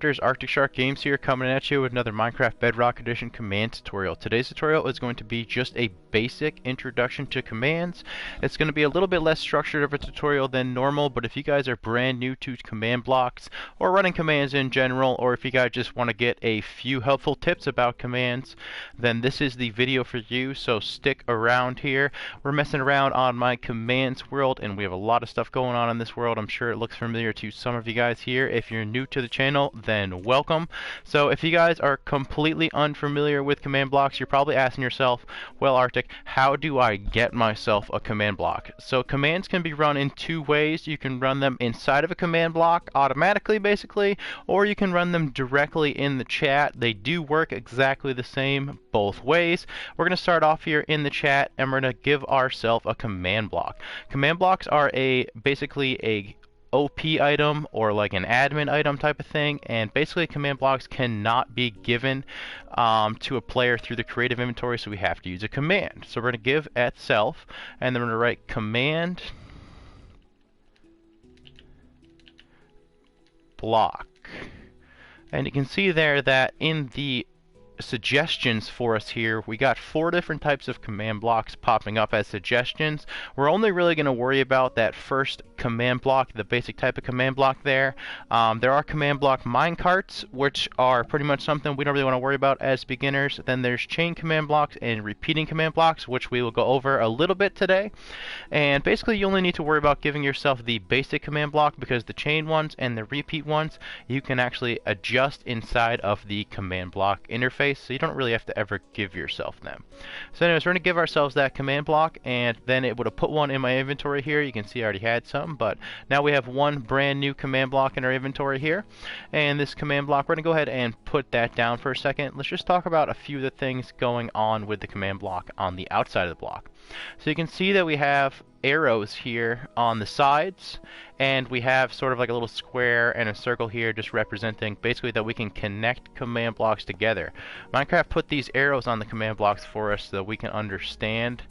Crafters, Arctic Shark Games here, coming at you with another Minecraft Bedrock Edition command tutorial. Today's tutorial is going to be just a basic introduction to commands. It's going to be a little bit less structured of a tutorial than normal, but if you guys are brand new to command blocks or running commands in general, or if you guys just want to get a few helpful tips about commands, then this is the video for you, so stick around here. We're messing around on my commands world, and we have a lot of stuff going on in this world. I'm sure it looks familiar to some of you guys here. If you're new to the channel, then welcome. So if you guys are completely unfamiliar with command blocks, you're probably asking yourself, well, Arctic, how do I get myself a command block? So commands can be run in two ways. You can run them inside of a command block automatically, basically, or you can run them directly in the chat. They do work exactly the same both ways. We're going to start off here in the chat, and we're going to give ourselves a command block. Command blocks are basically a OP item or like an admin item type of thing, and basically command blocks cannot be given to a player through the creative inventory, so we have to use a command. So we're going to give at self, and then we're going to write command block. And you can see there that in the suggestions for us here, we got 4 different types of command blocks popping up as suggestions. We're only really going to worry about that first command block, the basic type of command block there. There are command block minecarts, which are pretty much something we don't really want to worry about as beginners. Then there's chain command blocks and repeating command blocks, which we will go over a little bit today. And basically you only need to worry about giving yourself the basic command block, because the chain ones and the repeat ones you can actually adjust inside of the command block interface, so you don't really have to ever give yourself them. So anyways, we're going to give ourselves that command block, and then it would have put one in my inventory here. You can see I already had some, but now we have one brand new command block in our inventory here. And this command block, we're going to go ahead and put that down for a second. Let's just talk about a few of the things going on with the command block on the outside of the block. So you can see that we have arrows here on the sides, and we have sort of like a little square and a circle here, just representing basically that we can connect command blocks together. Minecraft put these arrows on the command blocks for us so that we can understand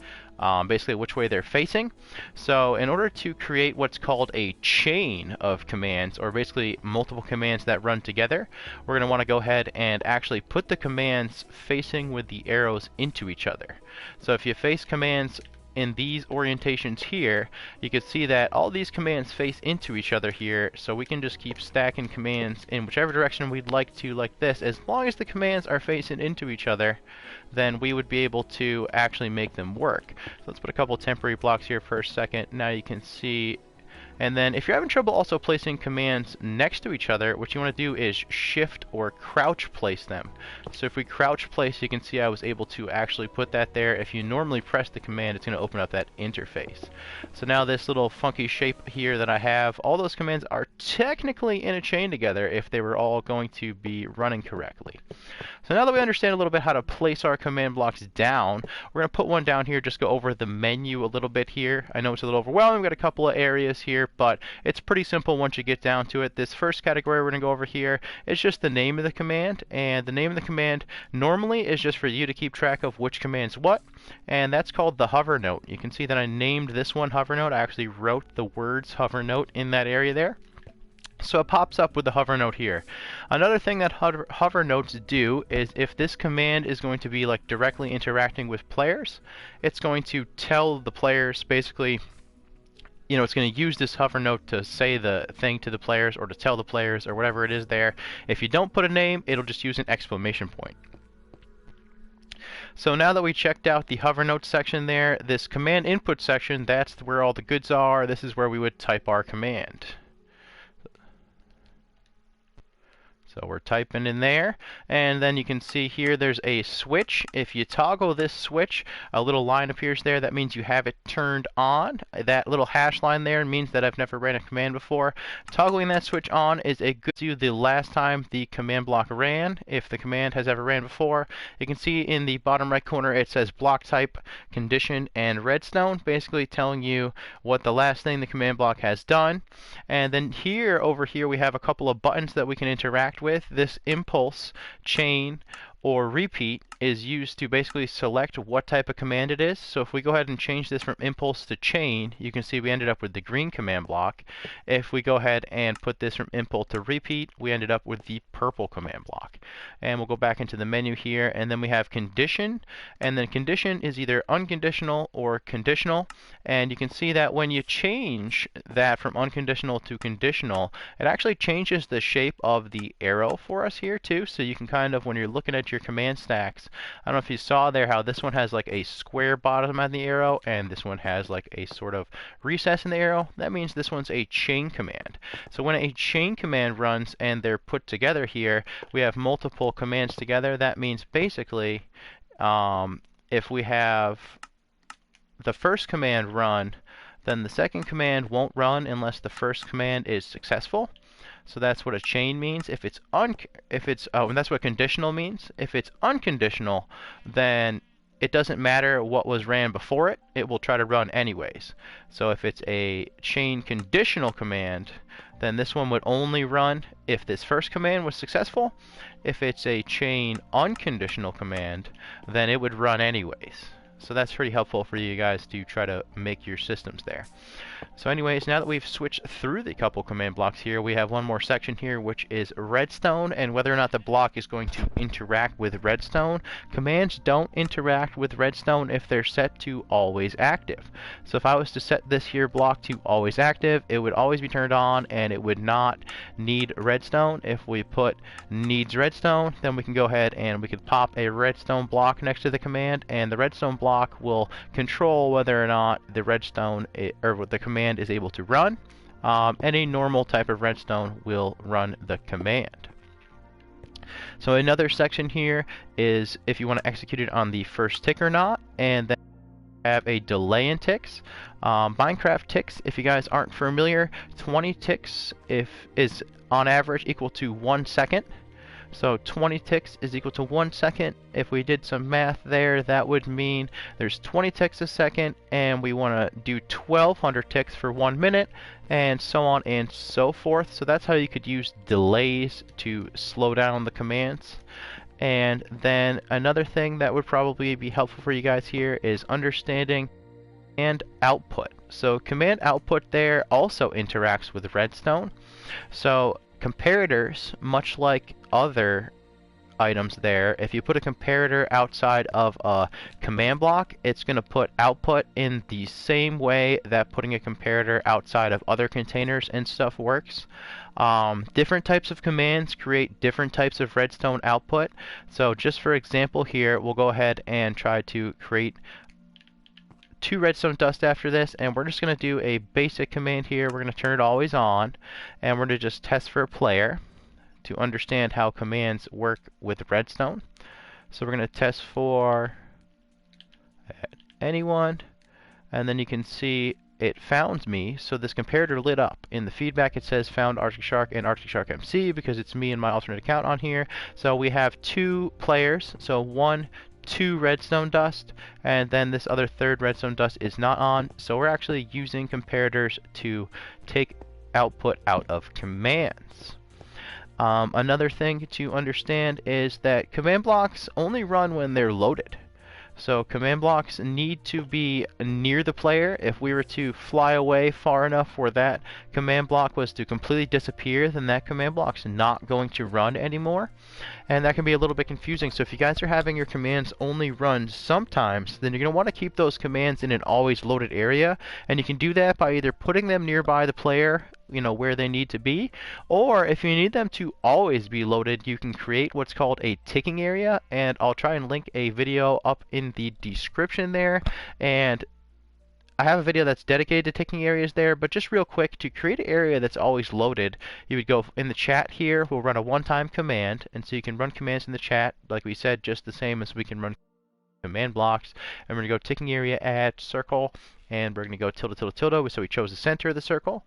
basically which way they're facing. So in order to create what's called a chain of commands, or basically multiple commands that run together, we're going to want to go ahead and actually put the commands facing with the arrows into each other. So if you face commands in these orientations here, you can see that all these commands face into each other here, so we can just keep stacking commands in whichever direction we'd like to, like this. As long as the commands are facing into each other, then we would be able to actually make them work. So let's put a couple temporary blocks here for a second. Now you can see. And then if you're having trouble also placing commands next to each other, what you want to do is shift or crouch place them. So if we crouch place, you can see I was able to actually put that there. If you normally press the command, it's going to open up that interface. So now this little funky shape here that I have, all those commands are technically in a chain together if they were all going to be running correctly. So now that we understand a little bit how to place our command blocks down, we're going to put one down here, just go over the menu a little bit here. I know it's a little overwhelming. We've got a couple of areas here, but it's pretty simple once you get down to it. This first category we're going to go over here is just the name of the command, and the name of the command normally is just for you to keep track of which command's what, and that's called the hover note. You can see that I named this one hover note. I actually wrote the words hover note in that area there. So it pops up with the hover note here. Another thing that hover notes do is if this command is going to be like directly interacting with players, it's going to tell the players basically, you know, it's going to use this hover note to say the thing to the players or to tell the players or whatever it is there. If you don't put a name, it'll just use an exclamation point. So now that we checked out the hover note section there, this command input section, that's where all the goods are. This is where we would type our command. So we're typing in there, and then you can see here there's a switch. If you toggle this switch, a little line appears there. That means you have it turned on. That little hash line there means that I've never ran a command before. Toggling that switch on is a good to the last time the command block ran, if the command has ever ran before. You can see in the bottom right corner it says block type, condition, and redstone, basically telling you what the last thing the command block has done. And then here, over here, we have a couple of buttons that we can interact with. This impulse, chain, or repeat is used to basically select what type of command it is. So if we go ahead and change this from impulse to chain, you can see we ended up with the green command block. If we go ahead and put this from impulse to repeat, we ended up with the purple command block. And we'll go back into the menu here, and then we have condition, and then condition is either unconditional or conditional. And you can see that when you change that from unconditional to conditional, it actually changes the shape of the arrow for us here too. So you can kind of, when you're looking at your command stacks, I don't know if you saw there how this one has like a square bottom on the arrow, and this one has like a sort of recess in the arrow. That means this one's a chain command. So when a chain command runs and they're put together here, we have multiple commands together. That means basically, if we have the first command run, then the second command won't run unless the first command is successful. So that's what a chain means. If it's and that's what conditional means. If it's unconditional, then it doesn't matter what was ran before it. It will try to run anyways. So if it's a chain conditional command, then this one would only run if this first command was successful. If it's a chain unconditional command, then it would run anyways. So that's pretty helpful for you guys to try to make your systems there. So anyways, now that we've switched through the couple command blocks here, we have one more section here, which is redstone, and whether or not the block is going to interact with redstone. Commands don't interact with redstone if they're set to always active. So if I was to set this here block to always active, it would always be turned on and it would not need redstone. If we put needs redstone, then we can go ahead and we could pop a redstone block next to the command, and the redstone block will control whether or not the redstone or the command is able to run. Any normal type of redstone will run the command. So another section here is if you want to execute it on the first tick or not, and then have a delay in ticks. Minecraft ticks, if you guys aren't familiar, 20 ticks is on average equal to 1 second. So 20 ticks is equal to 1 second. If we did some math there, that would mean there's 20 ticks a second, and we want to do 1200 ticks for 1 minute, and so on and so forth. So that's how you could use delays to slow down the commands. And then another thing that would probably be helpful for you guys here is understanding command output. So command output there also interacts with redstone. So comparators, much like other items there, if you put a comparator outside of a command block, it's going to put output in the same way that putting a comparator outside of other containers and stuff works. Different types of commands create different types of redstone output. So just for example here, we'll go ahead and try to create 2 redstone dust after this, and we're just going to do a basic command here. We're going to turn it always on, and we're going to just test for a player to understand how commands work with redstone. So we're going to test for anyone, and then you can see it found me. So this comparator lit up. In the feedback it says found Arctic Shark and Arctic Shark MC because it's me and my alternate account on here. So we have 2 players, so 2 redstone dust, and then this other 3rd redstone dust is not on. So we're actually using comparators to take output out of commands. Another thing to understand is that command blocks only run when they're loaded. So command blocks need to be near the player. If we were to fly away far enough where that command block was to completely disappear, then that command block's not going to run anymore. And that can be a little bit confusing. So if you guys are having your commands only run sometimes, then you're going to want to keep those commands in an always loaded area. And you can do that by either putting them nearby the player, you know, where they need to be, or if you need them to always be loaded, you can create what's called a ticking area, and I'll try and link a video up in the description there. And I have a video that's dedicated to ticking areas there, but just real quick, to create an area that's always loaded, you would go in the chat here. We'll run a one-time command, and so you can run commands in the chat, like we said, just the same as we can run command blocks. And we're going to go ticking area, add circle, and we're going to go tilde tilde tilde, so we chose the center of the circle.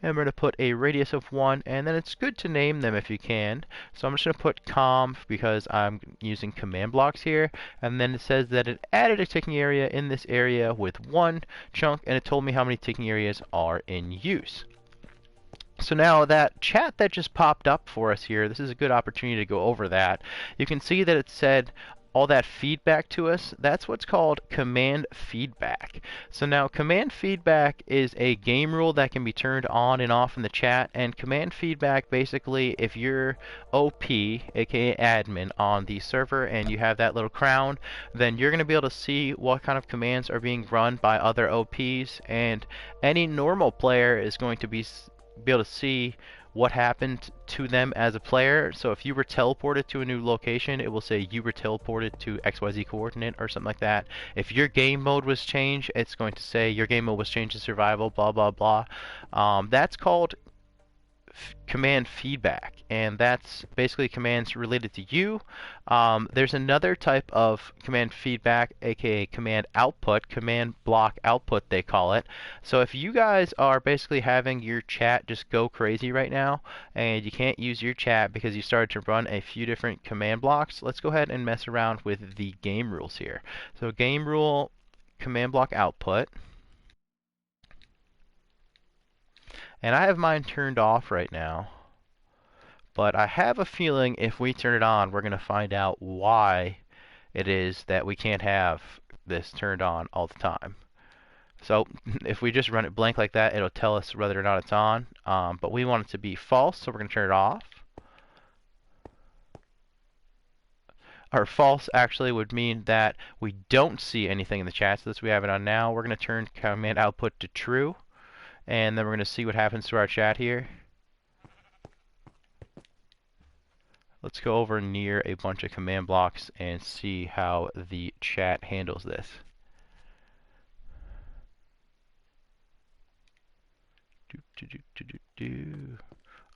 And we're going to put a radius of 1, and then it's good to name them if you can. So I'm just going to put com because I'm using command blocks here. And then it says that it added a ticking area in this area with 1 chunk, and it told me how many ticking areas are in use. So now that chat that just popped up for us here, this is a good opportunity to go over that. You can see that it said all that feedback to us. That's what's called command feedback. So now command feedback is a game rule that can be turned on and off in the chat. And command feedback, basically, if you're OP, aka admin, on the server and you have that little crown, then you're going to be able to see what kind of commands are being run by other OPs, and any normal player is going to be able to see what happened to them as a player. So if you were teleported to a new location, it will say you were teleported to XYZ coordinate or something like that. If your game mode was changed, it's going to say your game mode was changed to survival, blah, blah, blah. That's called command feedback, and that's basically commands related to you. There's another type of command feedback, aka command output, command block output they call it. So if you guys are basically having your chat just go crazy right now and you can't use your chat because you started to run a few different command blocks, let's go ahead and mess around with the game rules here. So game rule command block output, and I have mine turned off right now. But I have a feeling if we turn it on, we're going to find out why it is that we can't have this turned on all the time. So if we just run it blank like that, it'll tell us whether or not it's on. But we want it to be false, so we're going to turn it off. Or false actually would mean that we don't see anything in the chat. So this we have it on now. We're going to turn command output to true. And then we're going to see what happens to our chat here. Let's go over near a bunch of command blocks and see how the chat handles this.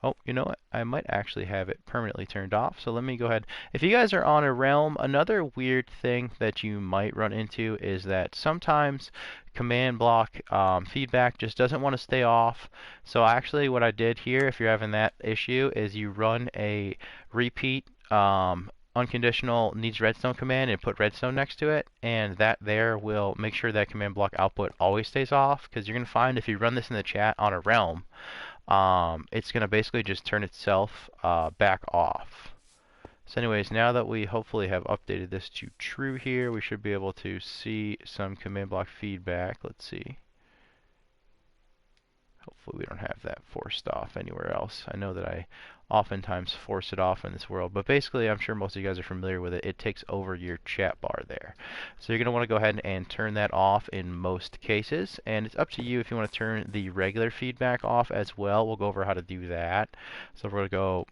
Oh, you know what? I might actually have it permanently turned off. So let me go ahead. If you guys are on a realm, another weird thing that you might run into is that sometimes command block feedback just doesn't want to stay off. So actually what I did here, if you're having that issue, is you run a repeat unconditional needs redstone command and put redstone next to it, and that there will make sure that command block output always stays off, because you're going to find if you run this in the chat on a realm, it's going to basically just turn itself back off. So anyways, now that we hopefully have updated this to true here, we should be able to see some command block feedback. Let's see. Hopefully we don't have that forced off anywhere else. I know that I oftentimes force it off in this world, but basically I'm sure most of you guys are familiar with it. It takes over your chat bar there. So you're going to want to go ahead and turn that off in most cases, and it's up to you if you want to turn the regular feedback off as well. We'll go over how to do that. So we're going to go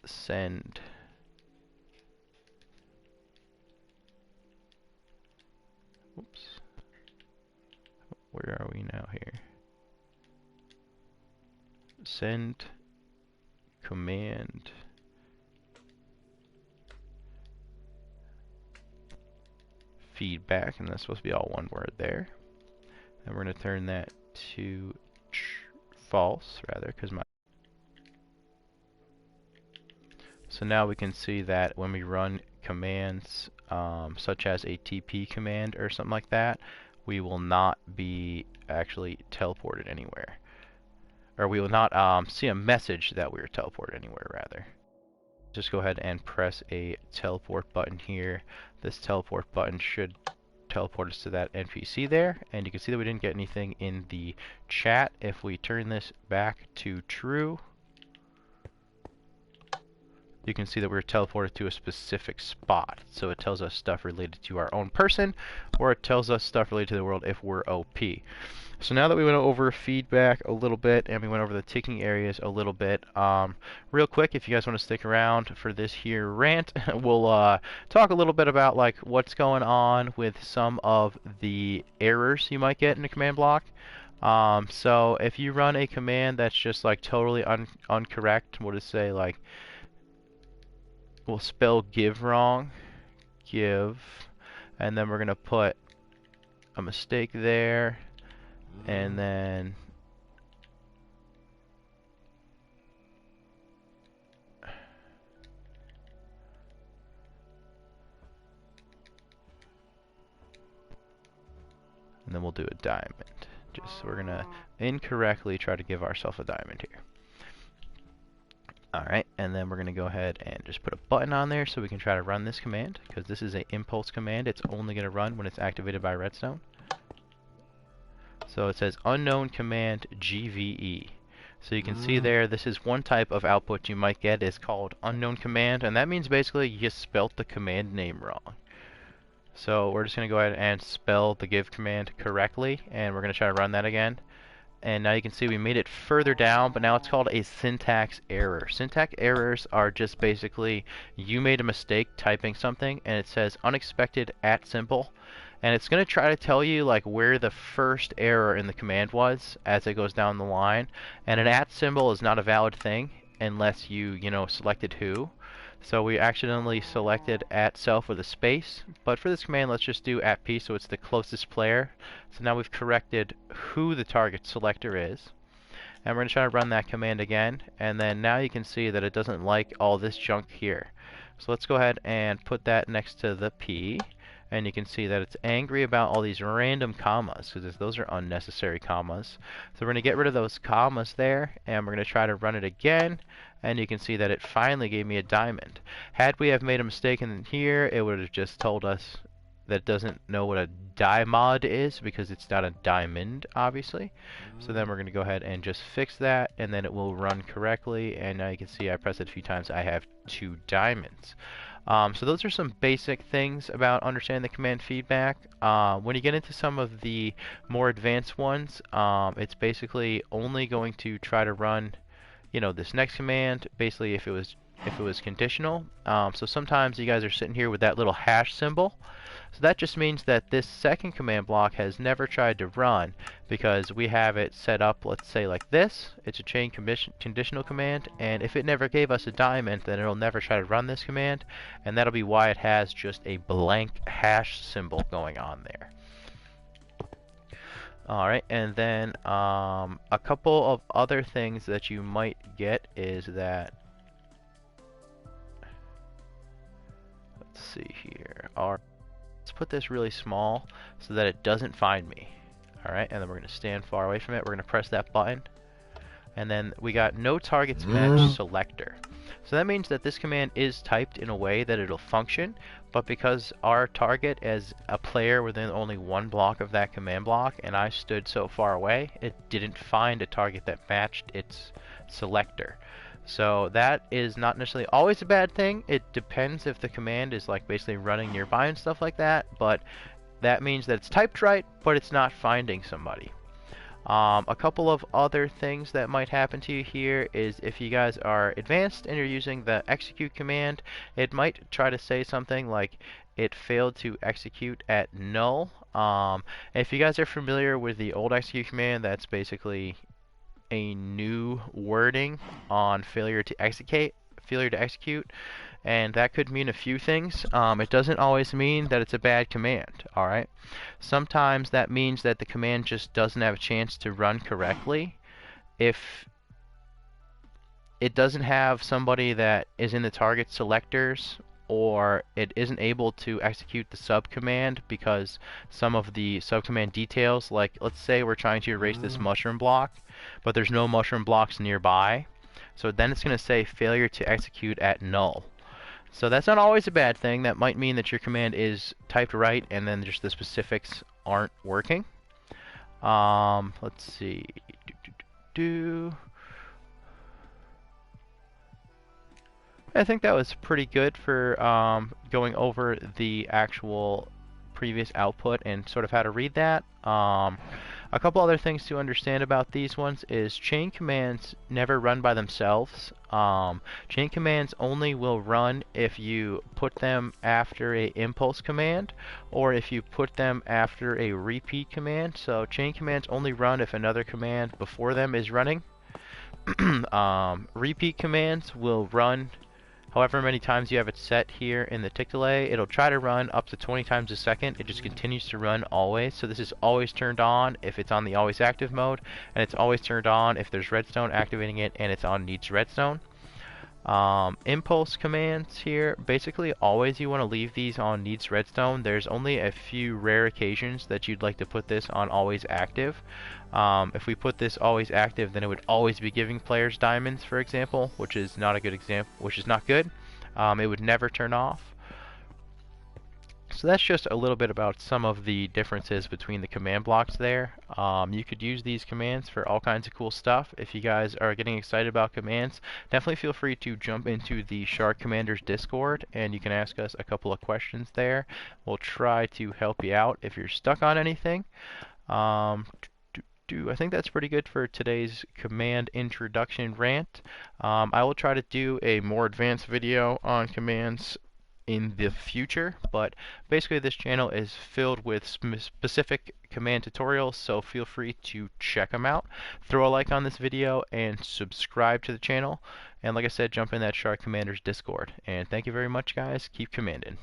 send where are we now here? Send command feedback, and that's supposed to be all one word there. And we're going to turn that to false, rather, because my... So now we can see that when we run commands such as a TP command or something like that, we will not be actually teleported anywhere. Or we will not see a message that we were teleported anywhere, rather. Just go ahead and press a teleport button here. This teleport button should teleport us to that NPC there, and you can see that we didn't get anything in the chat. If we turn this back to true, you can see that we're teleported to a specific spot. So it tells us stuff related to our own person, or it tells us stuff related to the world if we're OP. So now that we went over feedback a little bit, and we went over the ticking areas a little bit, real quick, if you guys want to stick around for this here rant, we'll talk a little bit about like what's going on with some of the errors you might get in a command block. So if you run a command that's just like totally incorrect, we'll just say like, we'll spell give wrong, give, and then we're going to put a mistake there, and then we'll do a diamond. Just we're going to incorrectly try to give ourselves a diamond here. Alright, and then we're going to go ahead and just put a button on there so we can try to run this command, because this is an impulse command. It's only going to run when it's activated by Redstone. So it says unknown command GVE. So you can see there, this is one type of output you might get. It's called unknown command, and that means basically you spelt the command name wrong. So we're just going to go ahead and spell the give command correctly, and we're going to try to run that again. And now you can see we made it further down, but now it's called a syntax error. Syntax errors are just basically you made a mistake typing something, and it says unexpected @ symbol. And it's going to try to tell you like where the first error in the command was as it goes down the line. And an @ symbol is not a valid thing unless you selected who. So we accidentally selected @self with a space. But for this command, let's just do @p so it's the closest player. So now we've corrected who the target selector is. And we're going to try to run that command again. And then now you can see that it doesn't like all this junk here. So let's go ahead and put that next to the P. And you can see that it's angry about all these random commas, because those are unnecessary commas. So we're going to get rid of those commas there, and we're going to try to run it again. And you can see that it finally gave me a diamond. Had we have made a mistake in here, it would have just told us that it doesn't know what a diamond is, because it's not a diamond, obviously. So then we're going to go ahead and just fix that, and then it will run correctly. And now you can see I press it a few times, I have 2 diamonds. So those are some basic things about understanding the command feedback. When you get into some of the more advanced ones, it's basically only going to try to run, this next command, basically if it was conditional. So sometimes you guys are sitting here with that little hash symbol. So that just means that this second command block has never tried to run because we have it set up, let's say like this. It's a chain conditional command, and if it never gave us a diamond, then it'll never try to run this command, and that'll be why it has just a blank hash symbol going on there. Alright, and then a couple of other things that you might get is that, let's see here, let's put this really small so that it doesn't find me. Alright, and then we're going to stand far away from it. We're going to press that button. And then we got no targets match selector. So that means that this command is typed in a way that it'll function, but because our target as a player within only one block of that command block, and I stood so far away, it didn't find a target that matched its selector. So that is not necessarily always a bad thing. It depends if the command is like basically running nearby and stuff like that, but that means that it's typed right, but it's not finding somebody. A couple of other things that might happen to you here is if you guys are advanced and you're using the execute command, it might try to say something like it failed to execute at null. If you guys are familiar with the old execute command, that's basically a new wording on failure to execute, and that could mean a few things. It doesn't always mean that it's a bad command, alright? Sometimes that means that the command just doesn't have a chance to run correctly. If it doesn't have somebody that is in the target selectors, or it isn't able to execute the subcommand because some of the subcommand details, like let's say we're trying to erase this mushroom block, but there's no mushroom blocks nearby. So then it's going to say failure to execute at null. So that's not always a bad thing. That might mean that your command is typed right and then just the specifics aren't working. Let's see. I think that was pretty good for going over the actual previous output and sort of how to read that. A couple other things to understand about these ones is chain commands never run by themselves. Chain commands only will run if you put them after a impulse command or if you put them after a repeat command. So chain commands only run if another command before them is running. Repeat commands will run however many times you have it set here in the tick delay. It'll try to run up to 20 times a second. It just continues to run always. So this is always turned on if it's on the always active mode, and it's always turned on if there's redstone activating it and it's on needs redstone. Impulse commands here, basically always you want to leave these on needs redstone. There's only a few rare occasions that you'd like to put this on always active. If we put this always active, then it would always be giving players diamonds, for example, which is not a good example, which is not good. It would never turn off. So that's just a little bit about some of the differences between the command blocks there. You could use these commands for all kinds of cool stuff. If you guys are getting excited about commands, definitely feel free to jump into the Shark Commanders Discord and you can ask us a couple of questions there. We'll try to help you out if you're stuck on anything. I think that's pretty good for today's command introduction rant. I will try to do a more advanced video on commands in the future, but basically this channel is filled with specific command tutorials, so feel free to check them out. Throw a like on this video and subscribe to the channel, and like I said, jump in that Shark Commanders Discord. And thank you very much, guys. Keep commanding.